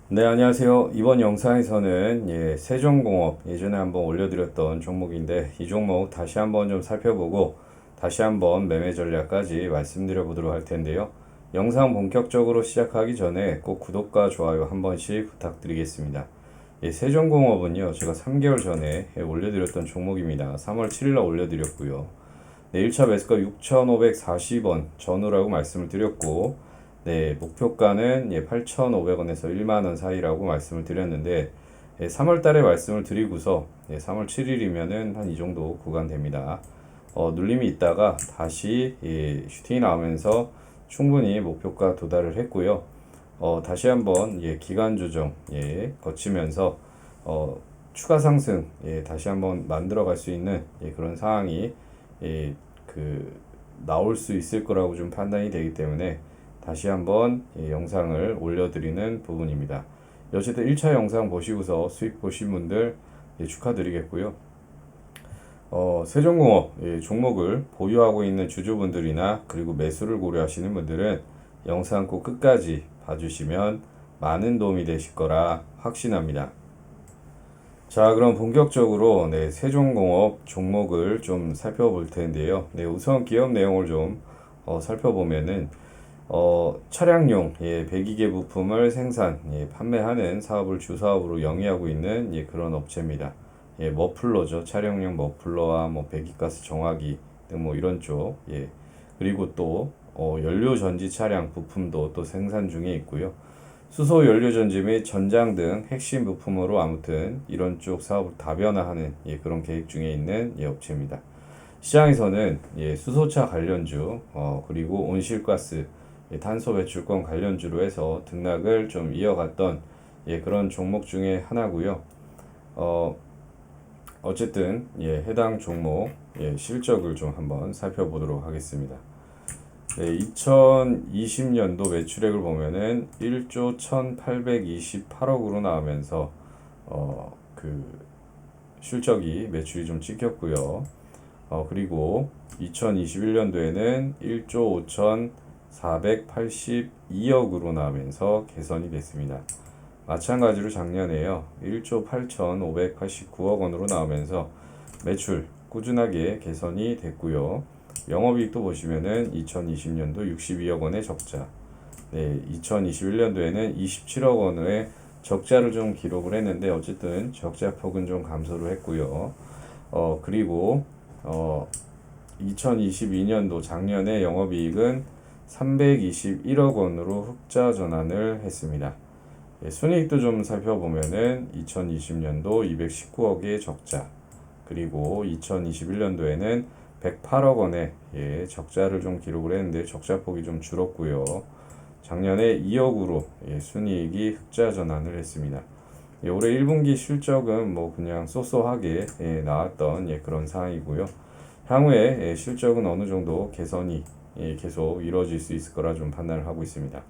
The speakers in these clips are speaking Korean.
네, 안녕하세요. 이번 영상에서는 세종공업 예전에 한번 올려드렸던 종목인데 이 종목 다시 한번 좀 살펴보고 다시 한번 매매 전략까지 말씀드려 보도록 할 텐데요. 영상 본격적으로 시작하기 전에 꼭 구독과 좋아요 한 번씩 부탁드리겠습니다. 세종공업은요, 제가 3개월 전에 올려드렸던 종목입니다. 3월 7일 날 올려드렸고요. 네, 1차 매수가 6,540원 전후라고 말씀을 드렸고, 네, 목표가는 8,500원에서 1만원 사이라고 말씀을 드렸는데, 3월 달에 말씀을 드리고서 3월 7일이면은 한 이 정도 구간 됩니다. 눌림이 있다가 다시 슈팅이 나오면서 충분히 목표가 도달을 했고요. 다시 한번 기간 조정 거치면서 추가 상승 다시 한번 만들어갈 수 있는 그런 상황이 그 나올 수 있을 거라고 좀 판단이 되기 때문에 다시 한번 영상을 올려드리는 부분입니다. 어쨌든 1차 영상 보시고서 수익 보신 분들 축하드리겠고요. 세종공업 종목을 보유하고 있는 주주분들이나 그리고 매수를 고려하시는 분들은 영상 꼭 끝까지 봐주시면 많은 도움이 되실 거라 확신합니다. 자, 그럼 본격적으로 세종공업 종목을 좀 살펴볼 텐데요. 우선 기업 내용을 좀 살펴보면은 차량용 배기계 부품을 생산, 판매하는 사업을 주사업으로 영위하고 있는 그런 업체입니다. 머플러죠. 차량용 머플러와 뭐 배기가스 정화기 등 뭐 이런 쪽. 그리고 또 연료 전지 차량 부품도 또 생산 중에 있고요. 수소 연료 전지 및 전장 등 핵심 부품으로 아무튼 이런 쪽 사업을 다변화하는 그런 계획 중에 있는 업체입니다. 시장에서는 수소차 관련주 그리고 온실가스 탄소 배출권 관련주로 해서 등락을 좀 이어갔던 그런 종목 중에 하나고요. 어쨌든 해당 종목 실적을 좀 한번 살펴보도록 하겠습니다. 2020년도 매출액을 보면은 1조 1,828억으로 나오면서 그 실적이 매출이 좀 찍혔고요. 그리고 2021년도에는 1조 5,482억으로 나오면서 개선이 됐습니다. 마찬가지로 작년에요. 1조 8,589억 원으로 나오면서 매출 꾸준하게 개선이 됐고요. 영업이익도 보시면은 2020년도 62억 원의 적자, 2021년도에는 27억 원의 적자를 좀 기록을 했는데 어쨌든 적자 폭은 좀 감소를 했고요. 그리고 2022년도 작년에 영업이익은 321억 원으로 흑자 전환을 했습니다. 순이익도 좀 살펴보면은 2020년도 219억의 적자, 그리고 2021년도에는 108억 원의 적자를 좀 기록을 했는데 적자폭이 좀 줄었고요. 작년에 2억으로 순이익이 흑자 전환을 했습니다. 올해 1분기 실적은 뭐 그냥 쏘쏘하게 나왔던 그런 상황이고요. 향후에 실적은 어느 정도 개선이 계속 이루어질 수 있을 거라 좀 판단을 하고 있습니다.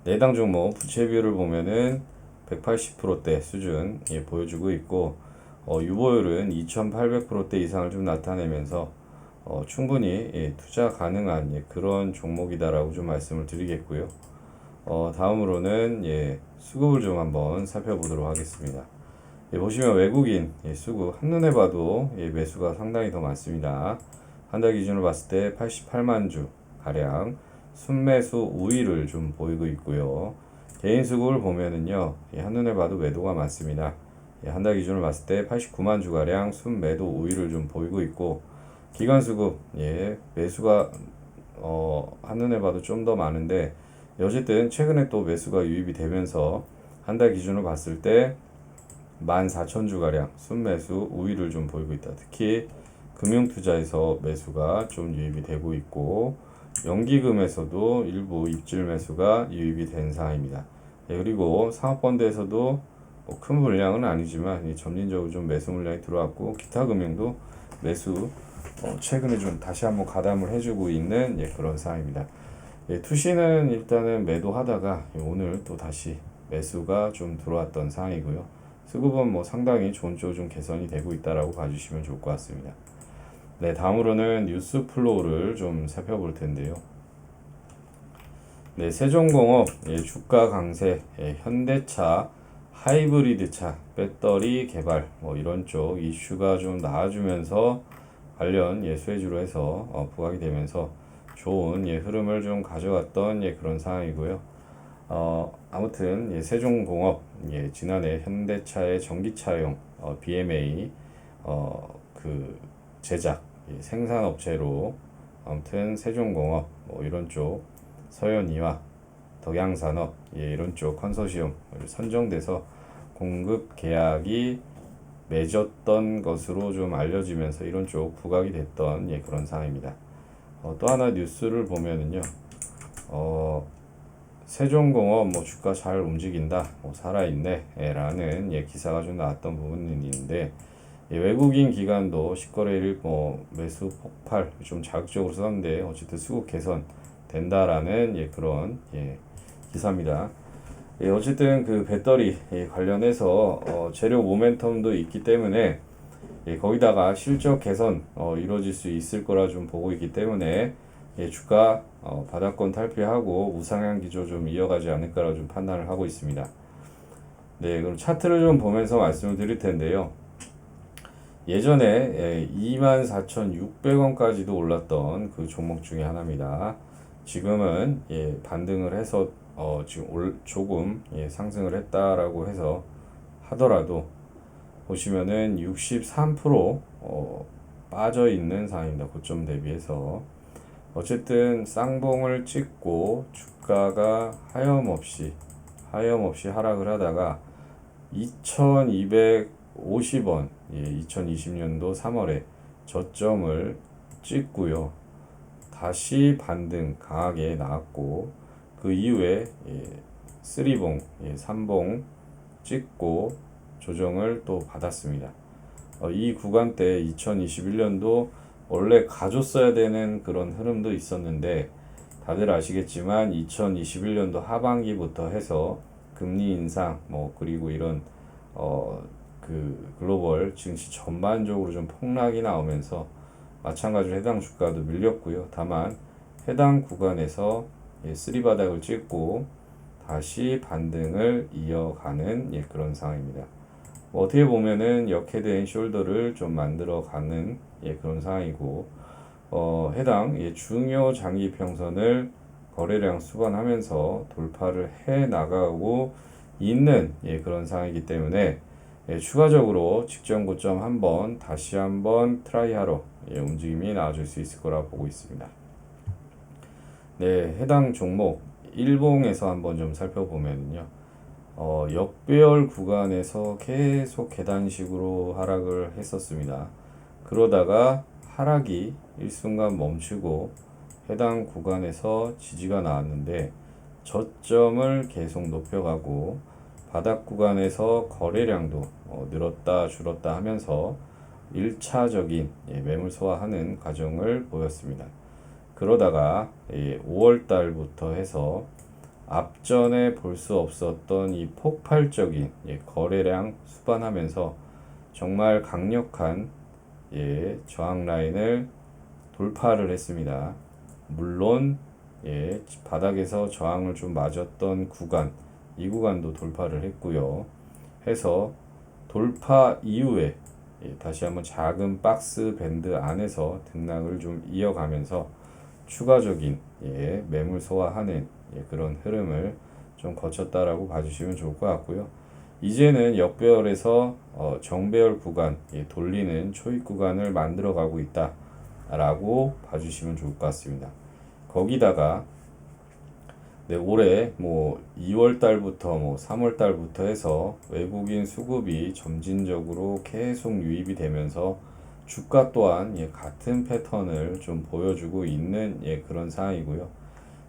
내당 종목 부채 비율을 보면은 180%대 수준 보여주고 있고 유보율은 2,800%대 이상을 좀 나타내면서 충분히 투자 가능한 그런 종목이다라고 좀 말씀을 드리겠고요. 다음으로는 수급을 좀 한번 살펴보도록 하겠습니다. 보시면 외국인 수급 한눈에 봐도 매수가 상당히 더 많습니다. 한 달 기준으로 봤을 때 88만 주 가량 순매수 우위를 좀 보이고 있고요. 개인 수급을 보면은요, 한눈에 봐도 매도가 많습니다. 한 달 기준으로 봤을 때 89만 주가량 순매도 우위를 좀 보이고 있고, 기관 수급, 매수가, 한눈에 봐도 좀 더 많은데, 어쨌든 최근에 또 매수가 유입이 되면서 한 달 기준으로 봤을 때 14,000주가량 순매수 우위를 좀 보이고 있다. 특히 금융투자에서 매수가 좀 유입이 되고 있고, 연기금에서도 일부 입질 매수가 유입이 된 상황입니다. 그리고 상업펀드에서도 뭐큰 물량은 아니지만 점진적으로 좀 매수 물량이 들어왔고 기타 금융도 매수 최근에 좀 다시 한번 가담을 해주고 있는 그런 상황입니다. 투시는 일단은 매도하다가 오늘 또 다시 매수가 좀 들어왔던 상황이고요. 수급은 뭐 상당히 좋은 쪽으로 좀 개선이 되고 있다라고 봐주시면 좋을 것 같습니다. 다음으로는 뉴스 플로우를 좀 살펴볼 텐데요. 네, 세종공업 주가 강세, 현대차, 하이브리드차, 배터리 개발 뭐 이런 쪽 이슈가 좀 나와주면서 관련 수혜주로 해서 부각이 되면서 좋은 흐름을 좀 가져왔던 그런 상황이고요. 아무튼 세종공업 지난해 현대차의 전기차용 BMA 그 제작 생산업체로 아무튼 세종공업 뭐 이런 쪽 서현이와 덕양산업 이런 쪽 컨소시엄 선정돼서 공급 계약이 맺었던 것으로 좀 알려지면서 이런 쪽 부각이 됐던 그런 상황입니다. 또 하나 뉴스를 보면은요. 세종공업 뭐 주가 잘 움직인다, 뭐 살아있네 라는 기사가 좀 나왔던 부분이 있는데 외국인 기관도 10거래일 뭐 매수 폭발 좀 자극적으로 썼는데 어쨌든 수급 개선 된다라는 그런 기사입니다. 어쨌든 그 배터리 관련해서 재료 모멘텀도 있기 때문에 거기다가 실적 개선 이루어질 수 있을 거라 좀 보고 있기 때문에 주가 바닥권 탈피하고 우상향 기조 좀 이어가지 않을까라 좀 판단을 하고 있습니다. 네, 그럼 차트를 좀 보면서 말씀을 드릴 텐데요. 예전에 24,600원까지도 올랐던 그 종목 중에 하나입니다. 지금은 반등을 해서 지금 조금 상승을 했다라고 해서 하더라도 보시면은 63% 빠져 있는 상황입니다. 고점 대비해서 어쨌든 쌍봉을 찍고 주가가 하염없이 하락을 하다가 2250원 2020년도 3월에 저점을 찍고요. 다시 반등 강하게 나왔고 그 이후에 3봉 3봉 찍고 조정을 또 받았습니다. 이 구간대 2021년도 원래 가줬어야 되는 그런 흐름도 있었는데 다들 아시겠지만 2021년도 하반기부터 해서 금리 인상 뭐 그리고 이런 그 글로벌 증시 전반적으로 좀 폭락이 나오면서 마찬가지로 해당 주가도 밀렸고요. 다만 해당 구간에서 쓰리바닥을 찍고 다시 반등을 이어가는 그런 상황입니다. 어떻게 보면은 역헤드앤 숄더를 좀 만들어가는 그런 상황이고 해당 중요 장기 평선을 거래량 수반하면서 돌파를 해 나가고 있는 그런 상황이기 때문에 추가적으로 직전 고점 한번 다시 한번 트라이하러 움직임이 나와줄 수 있을 거라 보고 있습니다. 네, 해당 종목 일봉에서 한번 좀 살펴보면요. 역배열 구간에서 계속 계단식으로 하락을 했었습니다. 그러다가 하락이 일순간 멈추고 해당 구간에서 지지가 나왔는데 저점을 계속 높여가고 바닥 구간에서 거래량도 늘었다 줄었다 하면서 1차적인 매물 소화하는 과정을 보였습니다. 그러다가 5월 달부터 해서 앞전에 볼 수 없었던 이 폭발적인 거래량 수반하면서 정말 강력한 저항 라인을 돌파를 했습니다. 물론 바닥에서 저항을 좀 맞았던 구간 이 구간도 돌파를 했고요. 해서 돌파 이후에 다시 한번 작은 박스 밴드 안에서 등락을 좀 이어가면서 추가적인 매물 소화하는 그런 흐름을 좀 거쳤다라고 봐주시면 좋을 것 같고요. 이제는 역배열에서 정배열 구간 돌리는 초입 구간을 만들어 가고 있다라고 봐주시면 좋을 것 같습니다. 거기다가 올해 뭐 2월 달부터 뭐 3월 달부터 해서 외국인 수급이 점진적으로 계속 유입이 되면서 주가 또한 같은 패턴을 좀 보여주고 있는 그런 상황이고요.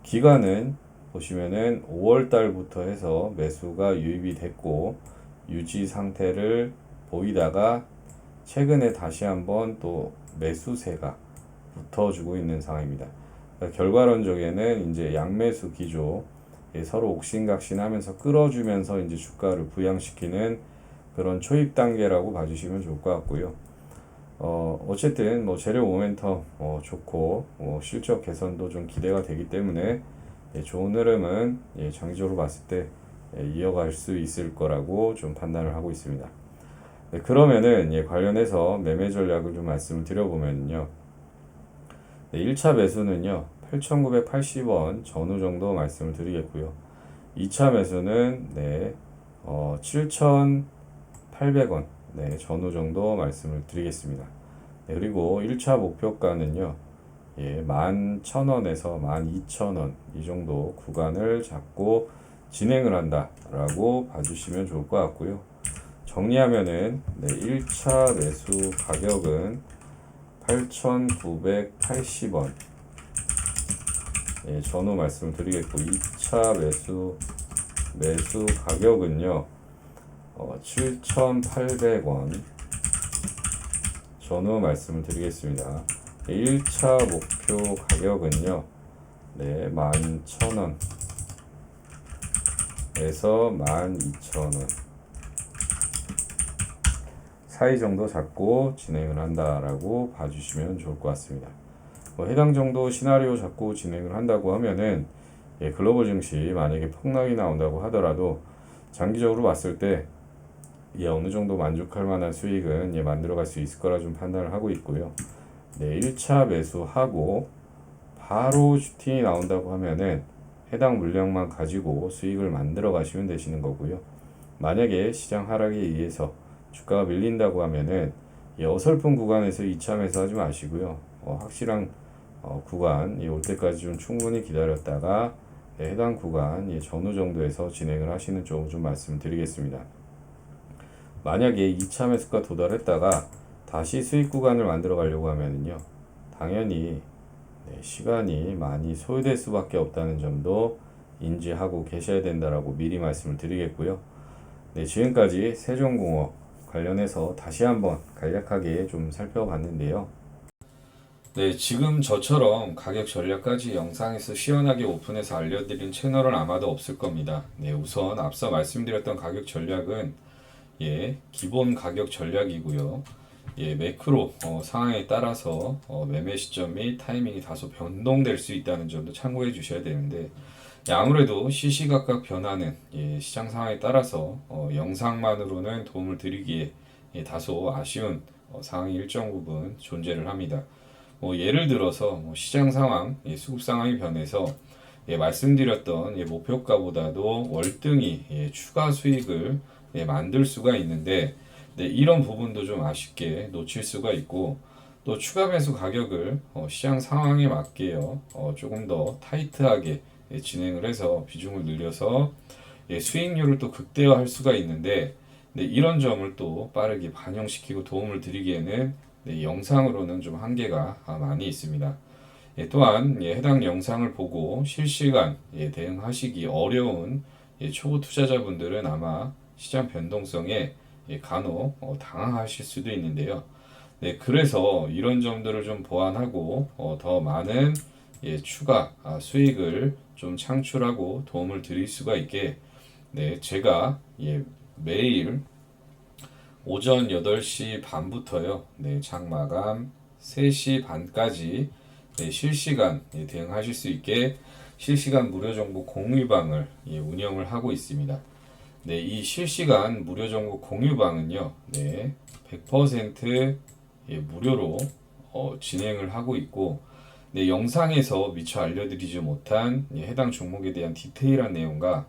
기간은 보시면은 5월 달부터 해서 매수가 유입이 됐고 유지 상태를 보이다가 최근에 다시 한번 또 매수세가 붙어주고 있는 상황입니다. 결과론적에는 이제 양매수 기조 서로 옥신각신하면서 끌어주면서 이제 주가를 부양시키는 그런 초입 단계라고 봐주시면 좋을 것 같고요. 어쨌든 뭐 재료 모멘텀 좋고 실적 개선도 좀 기대가 되기 때문에 좋은 흐름은 장기적으로 봤을 때 이어갈 수 있을 거라고 좀 판단을 하고 있습니다. 그러면은 관련해서 매매 전략을 좀 말씀을 드려보면요. 1차 매수는요. 8,980원 전후 정도 말씀을 드리겠고요. 2차 매수는 7,800원 전후 정도 말씀을 드리겠습니다. 그리고 1차 목표가는요. 11,000원에서 12,000원 이 정도 구간을 잡고 진행을 한다라고 봐주시면 좋을 것 같고요. 정리하면은 1차 매수 가격은 8,980원 전후 말씀을 드리겠고 2차 매수 가격은요 7,800원 전후 말씀을 드리겠습니다. 1차 목표 가격은요 11,000원에서 12,000원 사이 정도 잡고 진행을 한다라고 봐주시면 좋을 것 같습니다. 해당 정도 시나리오 잡고 진행을 한다고 하면은 글로벌 증시 만약에 폭락이 나온다고 하더라도 장기적으로 봤을 때 어느 정도 만족할 만한 수익은 만들어갈 수 있을 거라 좀 판단을 하고 있고요. 1차 매수하고 바로 슈팅이 나온다고 하면은 해당 물량만 가지고 수익을 만들어 가시면 되시는 거고요. 만약에 시장 하락에 의해서 주가가 밀린다고 하면은 어설픈 구간에서 2차 매수하지 마시고요. 확실한 구간 올 때까지 좀 충분히 기다렸다가 해당 구간 전후 정도에서 진행을 하시는 쪽을 좀 말씀드리겠습니다. 만약에 2차 매수가 도달했다가 다시 수익 구간을 만들어 가려고 하면은요. 당연히 시간이 많이 소요될 수밖에 없다는 점도 인지하고 계셔야 된다라고 미리 말씀을 드리겠고요. 지금까지 세종공업 관련해서 다시 한번 간략하게 좀 살펴봤는데요. 지금 저처럼 가격 전략까지 영상에서 시원하게 오픈해서 알려드린 채널은 아마도 없을 겁니다. 우선 앞서 말씀드렸던 가격 전략은 기본 가격 전략이고요. 매크로 상황에 따라서 매매 시점 및 타이밍이 다소 변동될 수 있다는 점도 참고해 주셔야 되는데 아무래도 시시각각 변하는 시장 상황에 따라서 영상만으로는 도움을 드리기에 다소 아쉬운 상황이 일정 부분 존재를 합니다. 예를 들어서 시장 상황, 수급 상황이 변해서 말씀드렸던 목표가보다도 월등히 추가 수익을 만들 수가 있는데 이런 부분도 좀 아쉽게 놓칠 수가 있고 또 추가 매수 가격을 시장 상황에 맞게요 조금 더 타이트하게 진행을 해서 비중을 늘려서 수익률을 또 극대화할 수가 있는데 이런 점을 또 빠르게 반영시키고 도움을 드리기에는 영상으로는 좀 한계가 많이 있습니다. 또한 해당 영상을 보고 실시간 대응하시기 어려운 초보 투자자분들은 아마 시장 변동성에 간혹 당황하실 수도 있는데요. 그래서 이런 점들을 좀 보완하고 더 많은 추가 수익을 좀 창출하고 도움을 드릴 수가 있게 제가 매일 오전 8시 반부터요. 장 마감 3시 반까지 실시간 대응하실 수 있게 실시간 무료 정보 공유방을 운영을 하고 있습니다. 이 실시간 무료 정보 공유방은요. 100% 무료로 진행을 하고 있고 영상에서 미처 알려드리지 못한 해당 종목에 대한 디테일한 내용과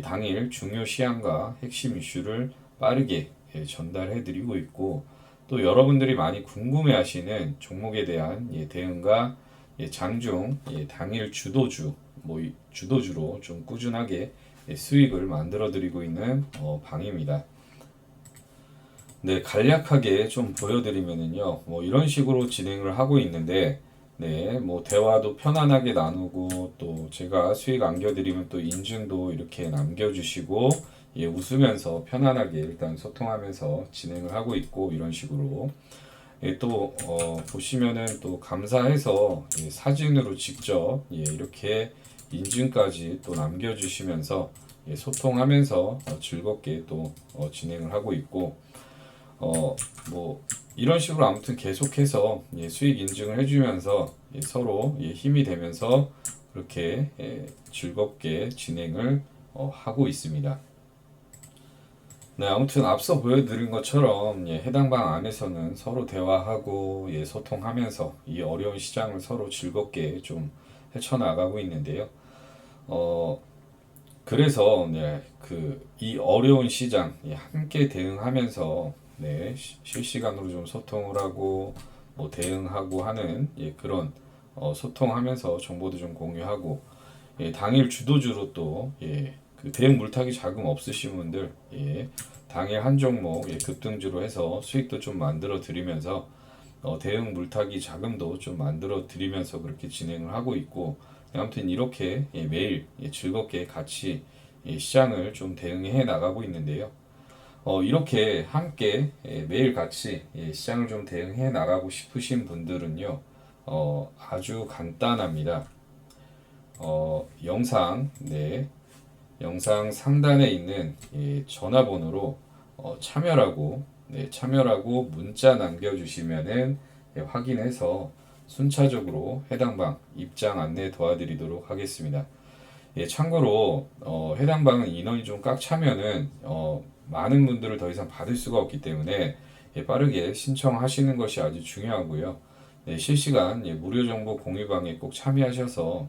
당일 중요 시황과 핵심 이슈를 빠르게 전달해드리고 있고 또 여러분들이 많이 궁금해하시는 종목에 대한 대응과 장중 당일 주도주로 좀 꾸준하게 수익을 만들어드리고 있는 방입니다. 간략하게 좀 보여드리면은요, 이런 식으로 진행을 하고 있는데, 대화도 편안하게 나누고, 또 제가 수익 안겨드리면 또 인증도 이렇게 남겨주시고, 웃으면서 편안하게 일단 소통하면서 진행을 하고 있고, 이런 식으로. 또, 보시면은 또 감사해서 사진으로 직접 이렇게 인증까지 또 남겨주시면서 소통하면서 즐겁게 또 진행을 하고 있고, 이런 식으로 아무튼 계속해서 수익 인증을 해주면서 서로 힘이 되면서 그렇게 즐겁게 진행을 하고 있습니다. 네, 아무튼 앞서 보여드린 것처럼 해당 방 안에서는 서로 대화하고 소통하면서 이 어려운 시장을 서로 즐겁게 좀 헤쳐나가고 있는데요. 어, 그래서 이 어려운 시장 함께 대응하면서 실시간으로 좀 소통을 하고 뭐 대응하고 하는 그런 소통하면서 정보도 좀 공유하고 당일 주도주로 또 그 대응 물타기 자금 없으신 분들 당일 한 종목 급등주로 해서 수익도 좀 만들어 드리면서 대응 물타기 자금도 좀 만들어 드리면서 그렇게 진행을 하고 있고 아무튼 이렇게 매일 즐겁게 같이 시장을 좀 대응해 나가고 있는데요. 이렇게 함께 매일 같이 시장을 좀 대응해 나가고 싶으신 분들은요, 아주 간단합니다. 영상 상단에 있는 전화번호로 참여라고 문자 남겨주시면은 확인해서 순차적으로 해당 방 입장 안내 도와드리도록 하겠습니다. 참고로 해당 방은 인원이 좀 꽉 차면은 많은 분들을 더 이상 받을 수가 없기 때문에 빠르게 신청하시는 것이 아주 중요하고요. 실시간 무료 정보 공유방에 꼭 참여하셔서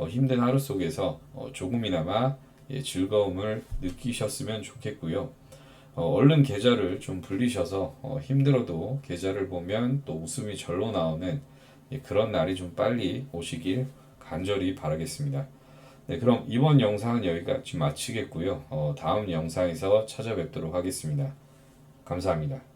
힘든 하루 속에서 조금이나마 즐거움을 느끼셨으면 좋겠고요. 얼른 계좌를 좀 불리셔서 힘들어도 계좌를 보면 또 웃음이 절로 나오는 그런 날이 좀 빨리 오시길 간절히 바라겠습니다. 네, 그럼 이번 영상은 여기까지 마치겠고요. 다음 영상에서 찾아뵙도록 하겠습니다. 감사합니다.